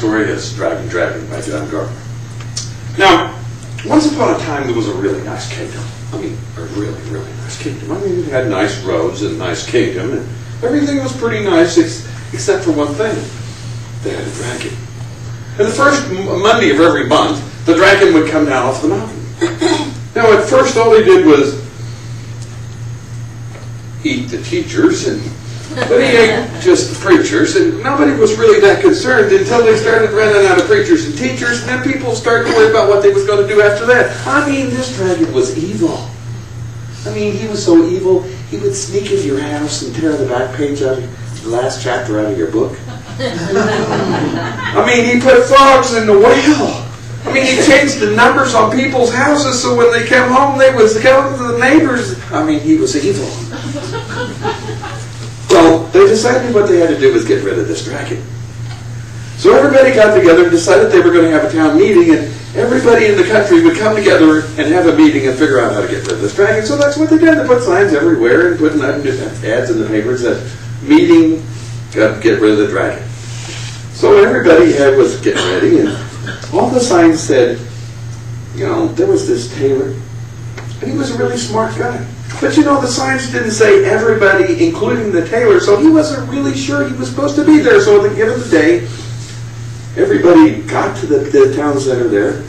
backstory is Dragon by John Gardner. Now, once upon a time there was a really nice kingdom. I mean, a really, really nice kingdom. I mean, it had nice roads and a nice kingdom, and everything was pretty nice except for one thing. They had a dragon. And the first Monday of every month, the dragon would come down off the mountain. Now, at first, all he did was eat the teachers, but he ate just the preachers, and nobody was really that concerned until they started running out of preachers and teachers, and then people started to worry about what they was going to do after that. I mean, this dragon was evil. I mean, he was so evil, he would sneak into your house and tear the back page out of the last chapter out of your book. I mean, he put frogs in the well. I mean, he changed the numbers on people's houses so when they came home, they was going to the neighbors. I mean, he was evil. Well, they decided what they had to do was get rid of this dragon. So everybody got together and decided they were going to have a town meeting, and everybody in the country would come together and have a meeting and figure out how to get rid of this dragon. So that's what they did. They put signs everywhere and put ads in the papers that meeting, got to get rid of the dragon. So everybody was getting ready, and all the signs said, you know, there was this tailor, and he was a really smart guy. But you know, the signs didn't say everybody, including the tailor, so he wasn't really sure he was supposed to be there. So at the end of the day, everybody got to the town center there,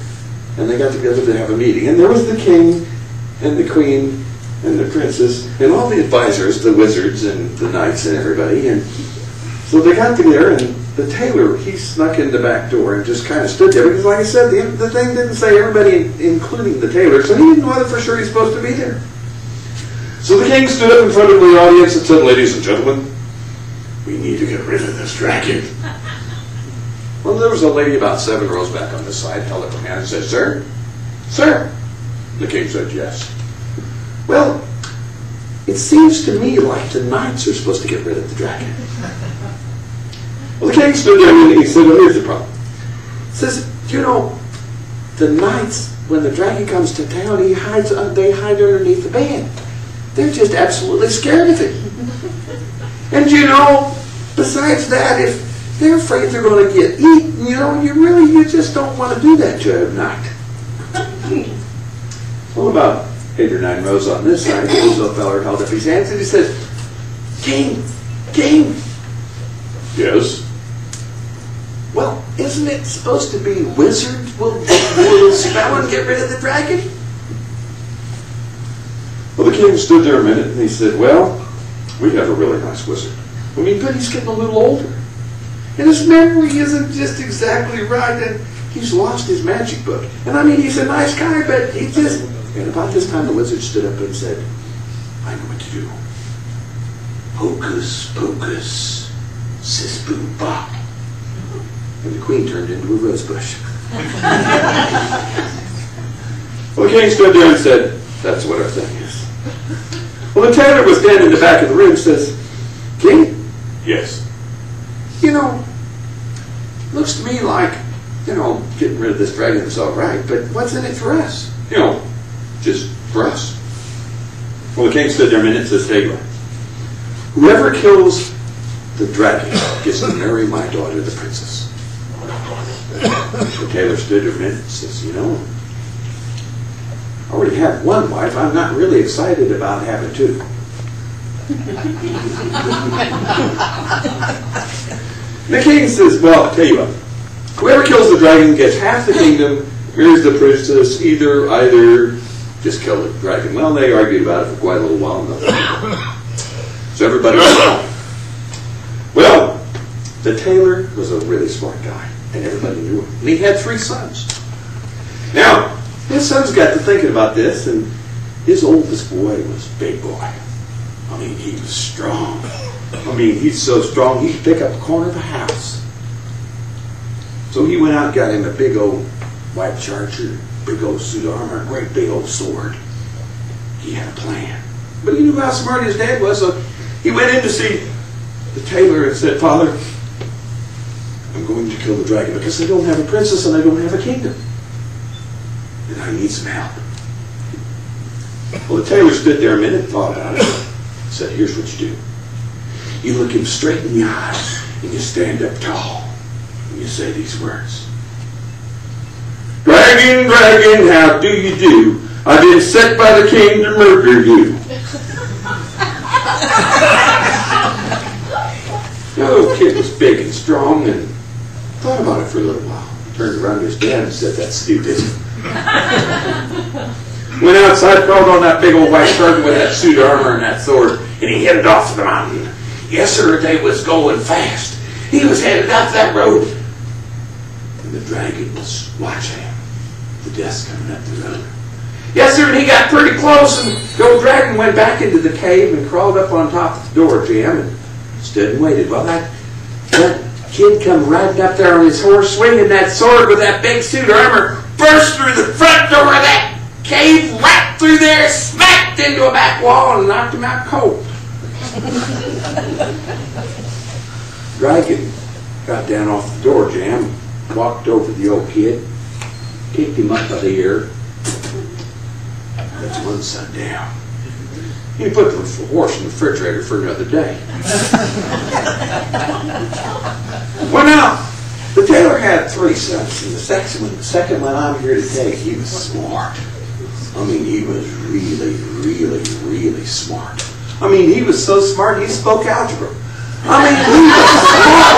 and they got together to have a meeting. And there was the king, and the queen, and the princess, and all the advisors, the wizards, and the knights, and everybody. And so they got together, and the tailor, he snuck in the back door and just kind of stood there. Because like I said, the thing didn't say everybody, including the tailor, so he didn't know whether for sure he's supposed to be there. So the king stood up in front of the audience and said, ladies and gentlemen, we need to get rid of this dragon. Well, there was a lady about 7 rows back on this side, held up her hand and said, sir? Sir? The king said, yes. Well, it seems to me like the knights are supposed to get rid of the dragon. Well, the king stood there and he said, well, here's the problem. He says, you know, the knights, when the dragon comes to town, they hide underneath the bed. They're just absolutely scared of it. And you know, besides that, if they're afraid they're going to get eaten, you know, you just don't want to do that to at night. Well, about 8 or 9 rows on this side, the little feller held up his hands and he said, King, King. Yes? Well, isn't it supposed to be wizard will spell and get rid of the dragon? Well, the king stood there a minute and he said, well, we have a really nice wizard. I mean, but he's getting a little older. And his memory isn't just exactly right, and he's lost his magic book. And I mean, he's a nice guy, but he just... And about this time, the wizard stood up and said, I know what to do. Hocus pocus, sis boom bop. And the queen turned into a rose bush. Well, the king stood there and said, that's what our thing is. Well, the tailor was standing in the back of the room and says, King? Yes. You know, looks to me like, you know, getting rid of this dragon is all right, but what's in it for us? You know, just for us. Well, the king stood there a minute and says, Taylor, whoever kills the dragon gets to marry my daughter, the princess. The tailor stood there a minute and says, you know, I already have one wife. I'm not really excited about having 2. The king says, well, I'll tell you what. Whoever kills the dragon gets half the kingdom, marries the princess, either just kill the dragon. Well, they argued about it for quite a little while. So everybody went on. Well, the tailor was a really smart guy, and everybody knew him. And he had 3 sons. Now, his sons got to thinking about this, and his oldest boy was Big Boy. I mean, he was strong. I mean, he's so strong, he could pick up a corner of a house. So he went out and got him a big old white charger, big old suit of armor, a great big old sword. He had a plan. But he knew how smart his dad was, so he went in to see the tailor and said, Father, I'm going to kill the dragon because I don't have a princess and I don't have a kingdom. And I need some help. Well, the tailor stood there a minute, thought about it, said, here's what you do. You look him straight in the eyes, and you stand up tall. And you say these words. Dragon, dragon, how do you do? I've been sent by the king to murder you. The little kid was big and strong and thought about it for a little while. Turned around to his dad and said, "That's stupid." Went outside, crawled on that big old white serpent with that suit of armor and that sword, and he headed off to the mountain. Yes, sir, they was going fast. He was headed up that road. And the dragon was watching him. The death's coming up the road. Yes, sir, and he got pretty close, and the old dragon went back into the cave and crawled up on top of the door jam and stood and waited. Well, that kid come riding up there on his horse, swinging that sword with that big suit of armor, burst through the front door of that cave, right through there, smacked into a back wall, and knocked him out cold. Dragon got down off the door jamb, walked over the old kid, kicked him up by the ear. That's one son down. He put the horse in the refrigerator for another day. Well, now, the tailor had 3 sons, and the second one I'm here to take, he was smart. I mean, he was really, really, really smart. I mean, he was so smart, he spoke algebra. I mean, he was smart.